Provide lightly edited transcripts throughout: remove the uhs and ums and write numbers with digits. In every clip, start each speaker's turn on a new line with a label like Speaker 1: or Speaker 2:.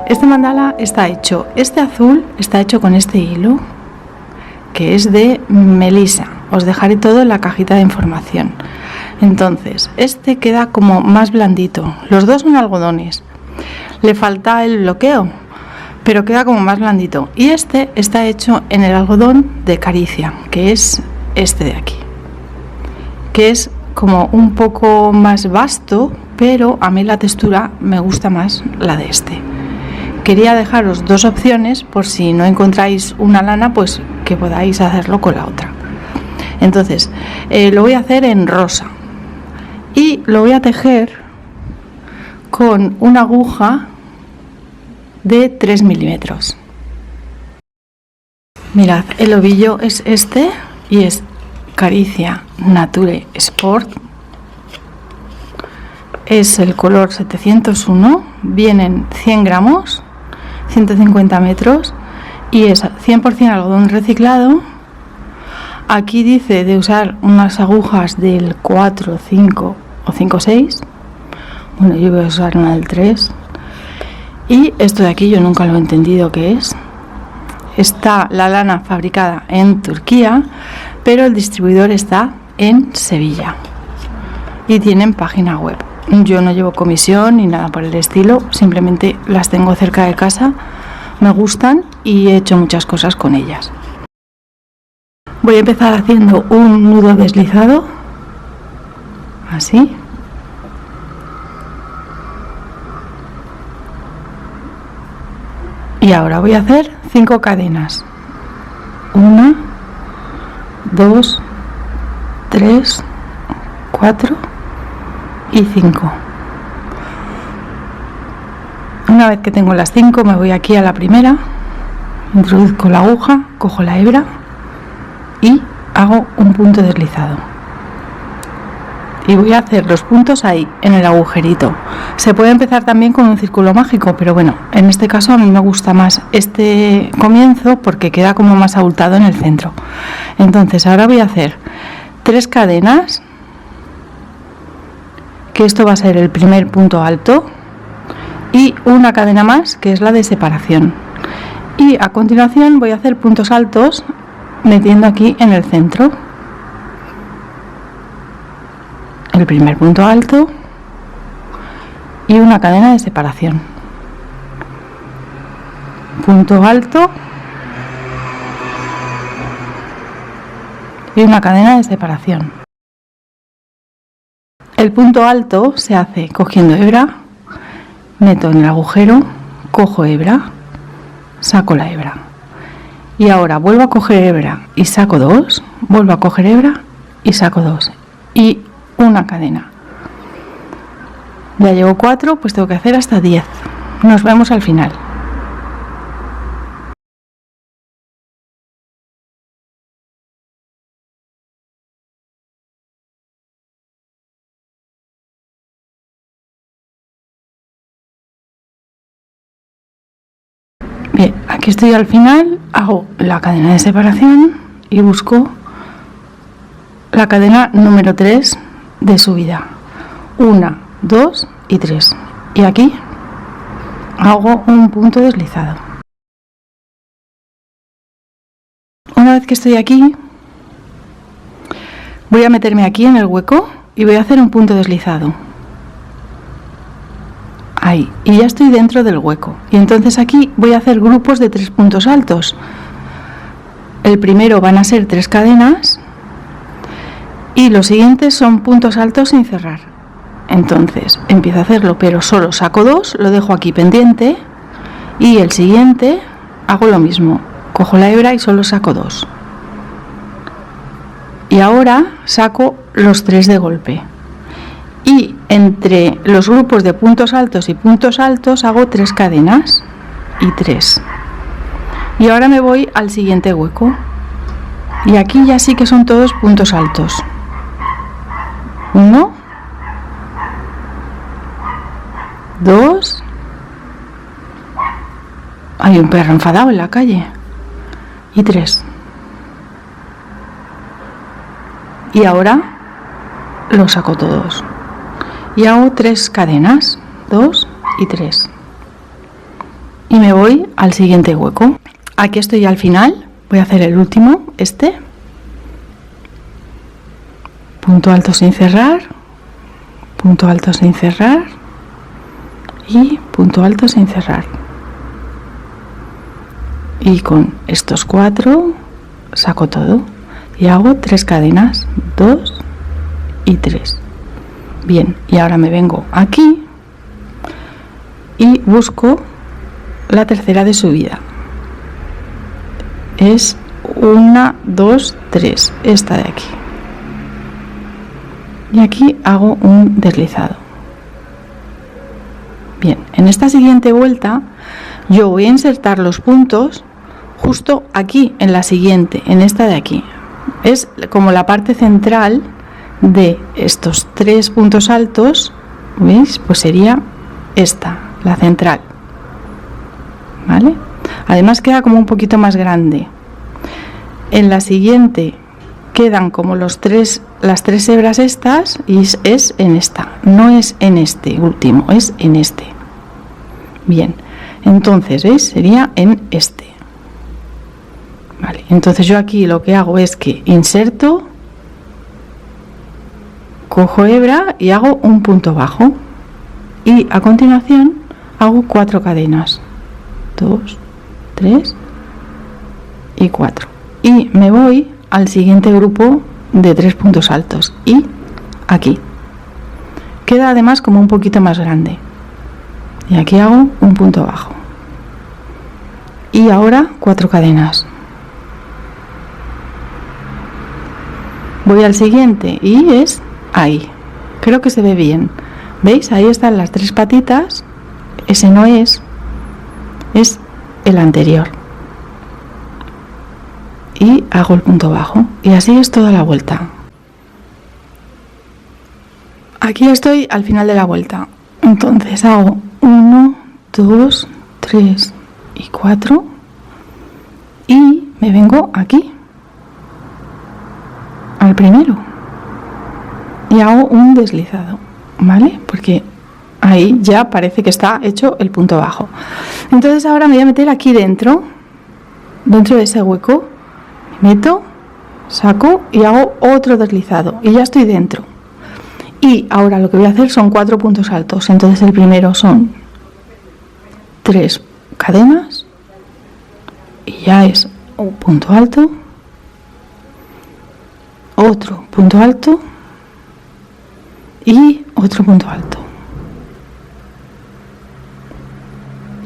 Speaker 1: Este mandala está hecho, este azul está hecho con este hilo que es de Melisa. Os dejaré todo en la cajita de información. Entonces, este queda como más blandito. Los dos son algodones. Le falta el bloqueo, pero queda como más blandito. Y este está hecho en el algodón de Caricia, que es este de aquí, que es como un poco más vasto, pero a mí la textura me gusta más la de este. Quería dejaros dos opciones por si no encontráis una lana, pues que podáis hacerlo con la otra. Entonces, lo voy a hacer en rosa y lo voy a tejer con una aguja de 3 milímetros. Mirad, el ovillo es este y es Caricia Nature Sport. Es el color 701, vienen 100 gramos, 150 metros y es 100% algodón reciclado. Aquí dice de usar unas agujas del 4, 5 o 5, 6. Bueno, yo voy a usar una del 3. Y esto de aquí yo nunca lo he entendido qué es. Está la lana fabricada en Turquía, pero el distribuidor está en Sevilla. Y tienen página web. Yo no llevo comisión ni nada por el estilo, simplemente las tengo cerca de casa, me gustan y he hecho muchas cosas con ellas. Voy a empezar haciendo un nudo deslizado, así. Y ahora voy a hacer 5 cadenas. 1, 2, 3, 4 y 5. Una vez que tengo las 5 me voy aquí a la primera, introduzco la aguja, cojo la hebra y hago un punto deslizado y voy a hacer los puntos ahí en el agujerito. Se puede empezar también con un círculo mágico, pero bueno, en este caso a mí me gusta más este comienzo porque queda como más abultado en el centro. Entonces ahora voy a hacer 3 cadenas, que esto va a ser el primer punto alto, y una cadena más que es la de separación, y a continuación voy a hacer puntos altos metiendo aquí en el centro el primer punto alto y una cadena de separación, punto alto y una cadena de separación. El punto alto se hace cogiendo hebra, meto en el agujero, cojo hebra, saco la hebra y ahora vuelvo a coger hebra y saco 2, vuelvo a coger hebra y saco 2 y una cadena. Ya llevo 4, pues tengo que hacer hasta 10. Nos vemos al final. Bien, aquí estoy al final, hago la cadena de separación y busco la cadena número 3 de subida. 1, 2 y 3. Y aquí hago un punto deslizado. Una vez que estoy aquí, voy a meterme aquí en el hueco y voy a hacer un punto deslizado. Ahí, y ya estoy dentro del hueco. Y entonces aquí voy a hacer grupos de 3 puntos altos. El primero van a ser 3 cadenas y los siguientes son puntos altos sin cerrar. Entonces empiezo a hacerlo, pero solo saco 2, lo dejo aquí pendiente y el siguiente hago lo mismo, cojo la hebra y solo saco 2 y ahora saco los 3 de golpe. Y entre los grupos de puntos altos y puntos altos hago 3 cadenas y 3. Y ahora me voy al siguiente hueco. Y aquí ya sí que son todos puntos altos. 1, 2. Hay un perro enfadado en la calle. Y 3. Y ahora los saco todos. Y hago 3 cadenas, 2 y 3. y me voy al siguiente hueco. Aquí estoy al final, voy a hacer el último, este, punto alto sin cerrar, punto alto sin cerrar y punto alto sin cerrar, y con estos 4 saco todo y hago 3 cadenas, 2 y 3. Bien, y ahora me vengo aquí y busco la tercera de subida. Es 1, 2, 3, esta de aquí. Y aquí hago un deslizado. Bien, en esta siguiente vuelta yo voy a insertar los puntos justo aquí en la siguiente, en esta de aquí. Es como la parte central de estos 3 puntos altos, ¿veis? Pues sería esta, la central, ¿vale? Además queda como un poquito más grande. En la siguiente quedan como las 3 hebras estas, y es en esta, no es en este último, es en este. Bien, entonces, ¿veis? Sería en este. Vale, entonces yo aquí lo que hago es que inserto, cojo hebra y hago un punto bajo, y a continuación hago 4 cadenas, 2, 3 y 4, y me voy al siguiente grupo de 3 puntos altos, y aquí queda además como un poquito más grande, y aquí hago un punto bajo, y ahora 4 cadenas. Voy al siguiente y es ahí. Creo que se ve bien. ¿Veis? Ahí están las 3 patitas. Ese no es el anterior. Y hago el punto bajo. Y así es toda la vuelta. Aquí estoy al final de la vuelta. Entonces hago 1, 2, 3 y 4. Y me vengo aquí, al primero, y hago un deslizado, ¿vale? Porque ahí ya parece que está hecho el punto bajo. Entonces ahora me voy a meter aquí dentro de ese hueco, me meto, saco y hago otro deslizado, y ya estoy dentro. Y ahora lo que voy a hacer son 4 puntos altos. Entonces el primero son 3 cadenas, y ya es un punto alto, otro punto alto y otro punto alto,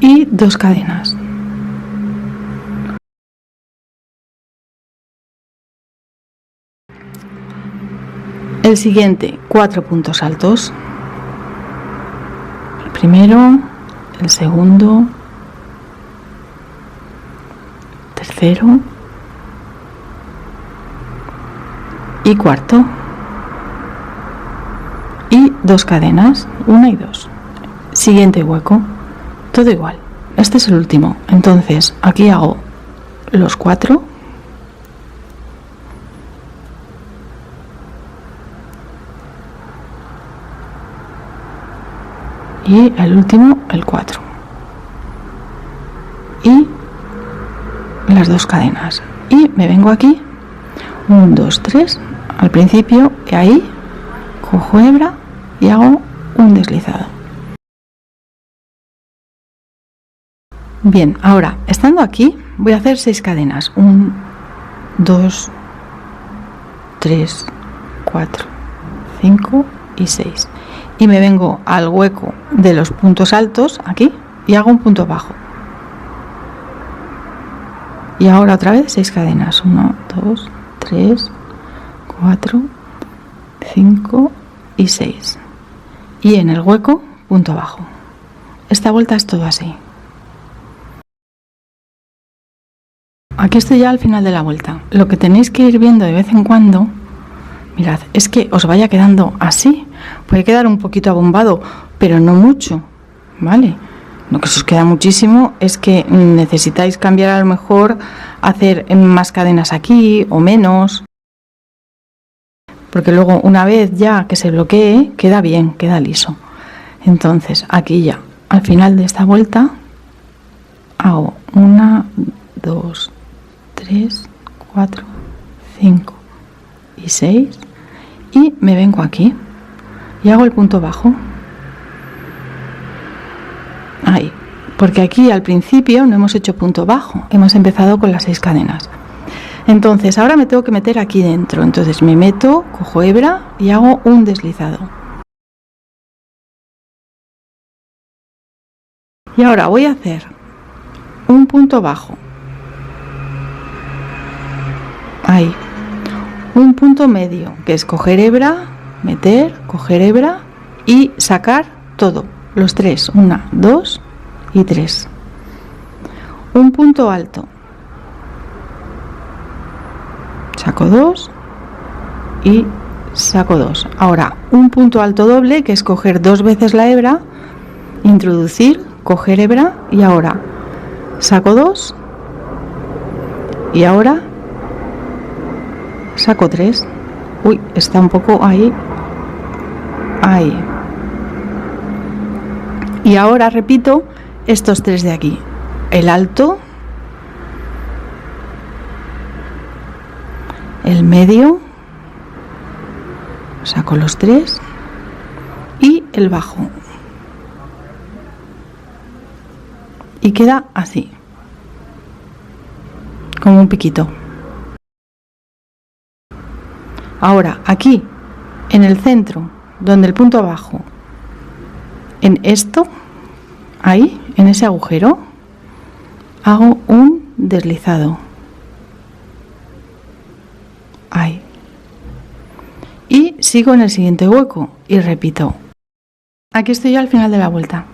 Speaker 1: y 2 cadenas. El siguiente, 4 puntos altos, el primero, el segundo, tercero y cuarto, y 2 cadenas, 1 y 2. Siguiente hueco, todo igual. Este es el último. Entonces aquí hago los 4, y el último el 4, y las 2 cadenas, y me vengo aquí 1, 2, 3 al principio, y ahí cojo hebra y hago un deslizado. Bien, ahora estando aquí voy a hacer 6 cadenas, 1, 2, 3, 4, 5 y 6, y me vengo al hueco de los puntos altos aquí y hago un punto bajo, y ahora otra vez 6 cadenas, 1, 2, 3, 4, 5 y 6, y en el hueco punto bajo. Esta vuelta es todo así. Aquí estoy ya al final de la vuelta. Lo que tenéis que ir viendo de vez en cuando, mirad, es que os vaya quedando así. Puede quedar un poquito abombado, pero no mucho, ¿vale? Lo que se os queda muchísimo es que necesitáis cambiar, a lo mejor hacer más cadenas aquí o menos, porque luego una vez ya que se bloquee queda bien, queda liso. Entonces aquí ya al final de esta vuelta hago 1, 2, 3, 4, 5 y 6 y me vengo aquí y hago el punto bajo. Ahí, porque aquí al principio no hemos hecho punto bajo, hemos empezado con las 6 cadenas. Entonces ahora me tengo que meter aquí dentro, entonces me meto, cojo hebra y hago un deslizado. Y ahora voy a hacer un punto bajo, ahí, un punto medio, que es coger hebra, meter, coger hebra y sacar todo, los 3, 1, 2 y 3. Un punto alto, saco 2 y saco 2. Ahora un punto alto doble, que es coger 2 veces la hebra, introducir, coger hebra y ahora saco 2 y ahora saco 3. Uy, está un poco ahí. Y ahora repito estos 3 de aquí, el alto, el medio, saco los 3 y el bajo. Y queda así, como un piquito. Ahora aquí, en el centro, donde el punto abajo, en esto, ahí, en ese agujero, hago un deslizado. Ahí. Y sigo en el siguiente hueco y repito. Aquí estoy ya al final de la vuelta.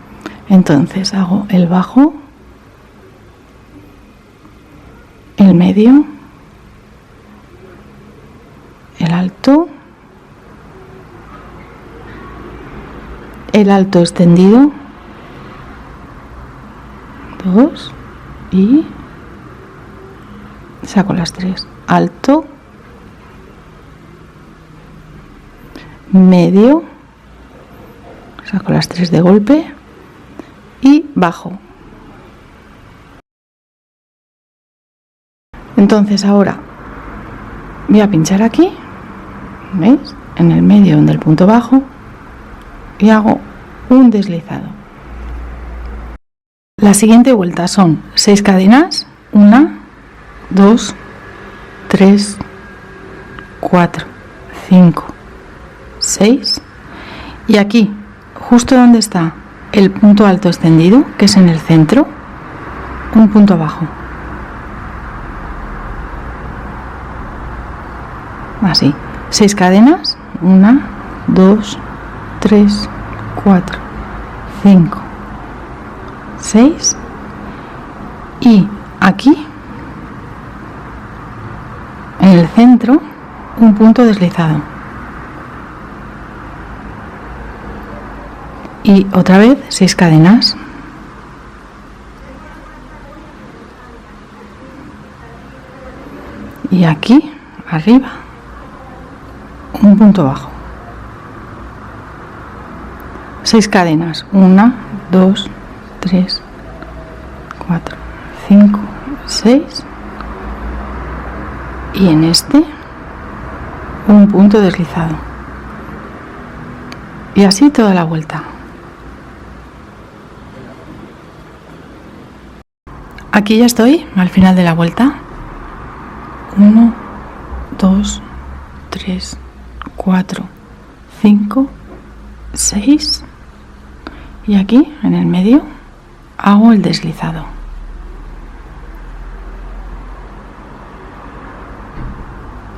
Speaker 1: Entonces hago el bajo, el medio, el alto, el alto extendido, 2 y saco las 3, alto, medio, saco las 3 de golpe y bajo. Entonces ahora voy a pinchar aquí, ¿veis? En el medio del punto bajo y hago un deslizado. La siguiente vuelta son 6 cadenas, 1, 2, 3, 4, 5, 6 y aquí, justo donde está el punto alto extendido, que es en el centro, un punto bajo. Así, 6 cadenas, 1, 2, 3, 4, 5, 6 y aquí, en el centro, un punto deslizado. Y otra vez 6 cadenas. Y aquí, arriba, un punto bajo. 6 cadenas. 1, 2, 3, 4, 5, 6. Y en este, un punto deslizado. Y así toda la vuelta. Aquí ya estoy al final de la vuelta. 1, 2, 3, 4, 5, 6 y aquí en el medio hago el deslizado.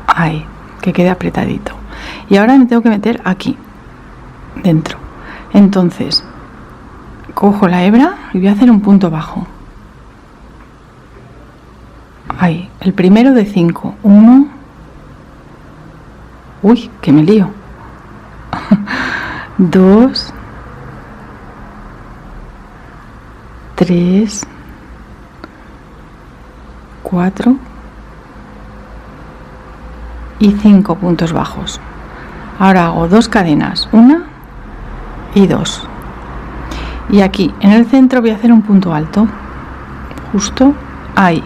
Speaker 1: Ahí, que quede apretadito. Y ahora me tengo que meter aquí dentro. Entonces cojo la hebra y voy a hacer un punto bajo. Ahí, el primero de 5. 1. Uy, que me lío. 2, 3, 4 y 5 puntos bajos. Ahora hago 2 cadenas, 1 y 2. Y aquí en el centro voy a hacer un punto alto, justo ahí.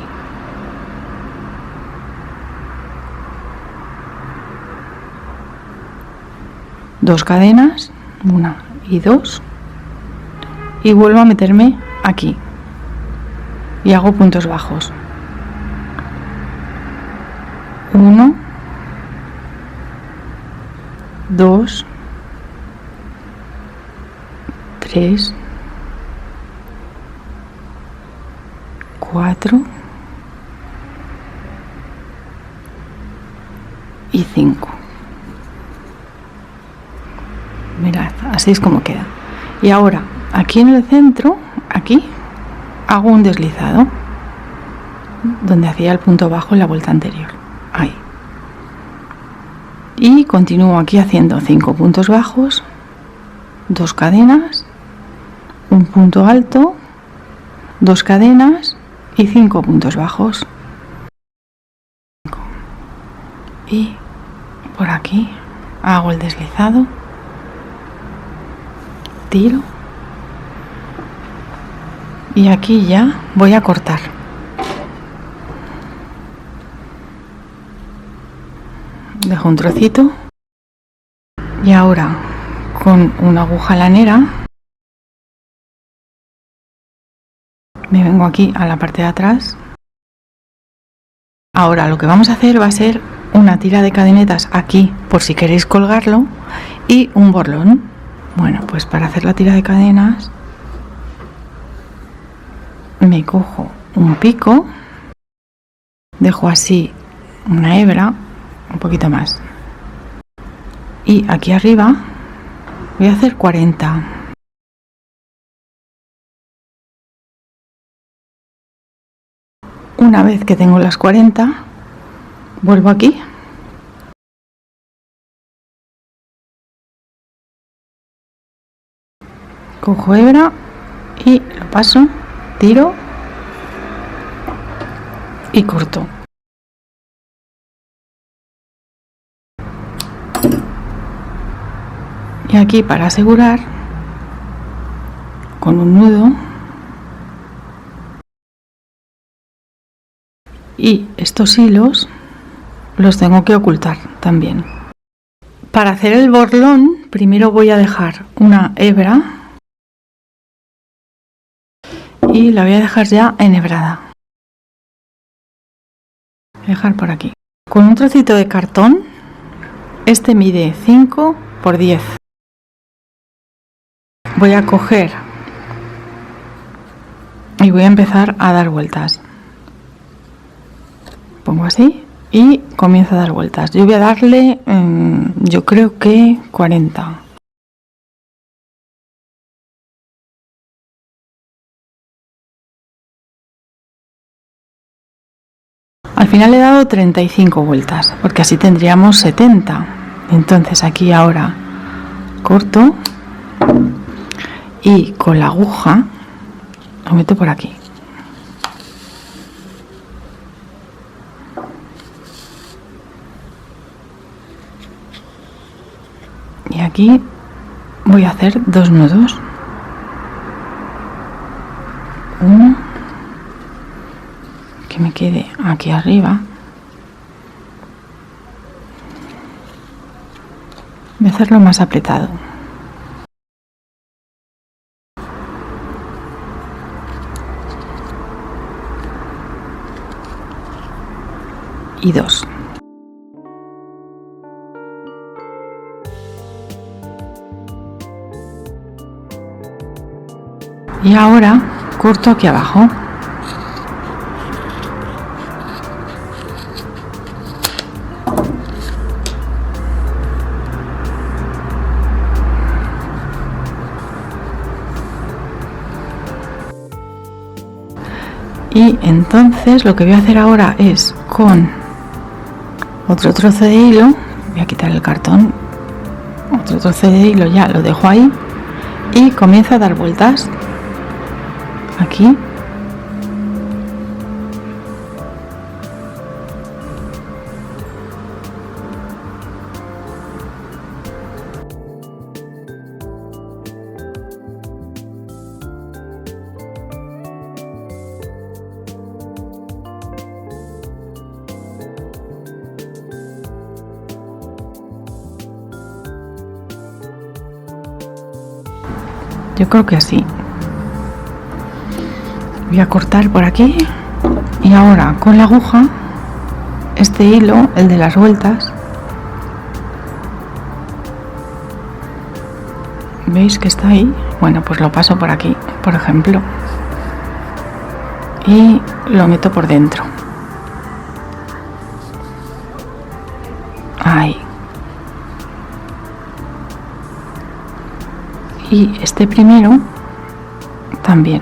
Speaker 1: Dos cadenas, 1 y 2, y vuelvo a meterme aquí y hago puntos bajos. 1, 2, 3, 4 y 5. Mirad, así es como queda. Y ahora, aquí en el centro, aquí, hago un deslizado donde hacía el punto bajo en la vuelta anterior. Ahí. Y continúo aquí haciendo 5 puntos bajos, 2 cadenas, un punto alto, 2 cadenas y 5 puntos bajos. Y por aquí hago el deslizado, tiro y aquí ya voy a cortar. Dejo un trocito y ahora con una aguja lanera me vengo aquí a la parte de atrás. Ahora lo que vamos a hacer va a ser una tira de cadenetas aquí por si queréis colgarlo y un borlón. Bueno, pues para hacer la tira de cadenas me cojo un pico, dejo así una hebra, un poquito más, y aquí arriba voy a hacer 40. Una vez que tengo las 40, vuelvo aquí cojo hebra y lo paso, tiro y corto. Y aquí, para asegurar, con un nudo, y estos hilos los tengo que ocultar también. Para hacer el borlón, primero voy a dejar una hebra y la voy a dejar ya enhebrada. Voy a dejar por aquí. Con un trocito de cartón, este mide 5 por 10. Voy a coger y voy a empezar a dar vueltas. Pongo así y comienzo a dar vueltas. Yo voy a darle, yo creo que 40. Al final he dado 35 vueltas, porque así tendríamos 70. Entonces aquí ahora corto y con la aguja lo meto por aquí. Y aquí voy a hacer 2 nudos. Uno que me quede aquí arriba. Voy a hacerlo más apretado. Y 2. Y ahora corto aquí abajo. Y entonces lo que voy a hacer ahora es con otro trozo de hilo, voy a quitar el cartón, otro trozo de hilo ya lo dejo ahí y comienzo a dar vueltas aquí. Yo creo que así. Voy a cortar por aquí y ahora con la aguja este hilo, el de las vueltas, ¿veis que está ahí? Bueno, pues lo paso por aquí, por ejemplo, y lo meto por dentro. Ahí. Y este primero también.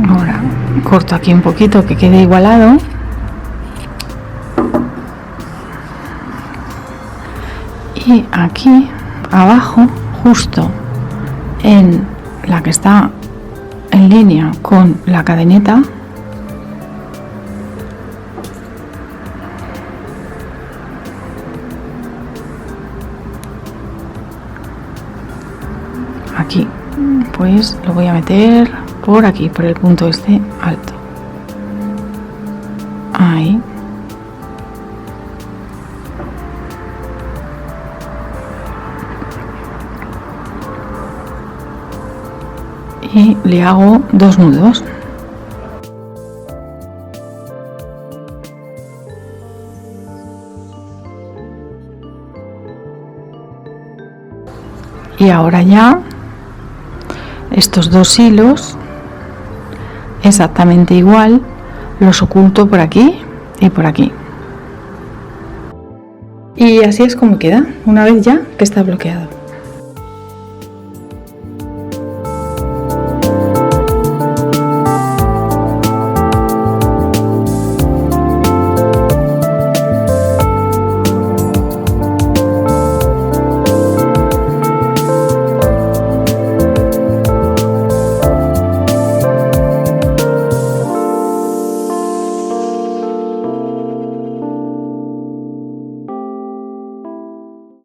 Speaker 1: Ahora corto aquí un poquito que quede igualado. Y aquí abajo, justo en la que está en línea con la cadeneta, aquí, pues lo voy a meter por aquí, por el punto este alto. Ahí. Y le hago 2 nudos. Y ahora ya estos 2 hilos exactamente igual los oculto por aquí y por aquí. Y así es como queda una vez ya que está bloqueado.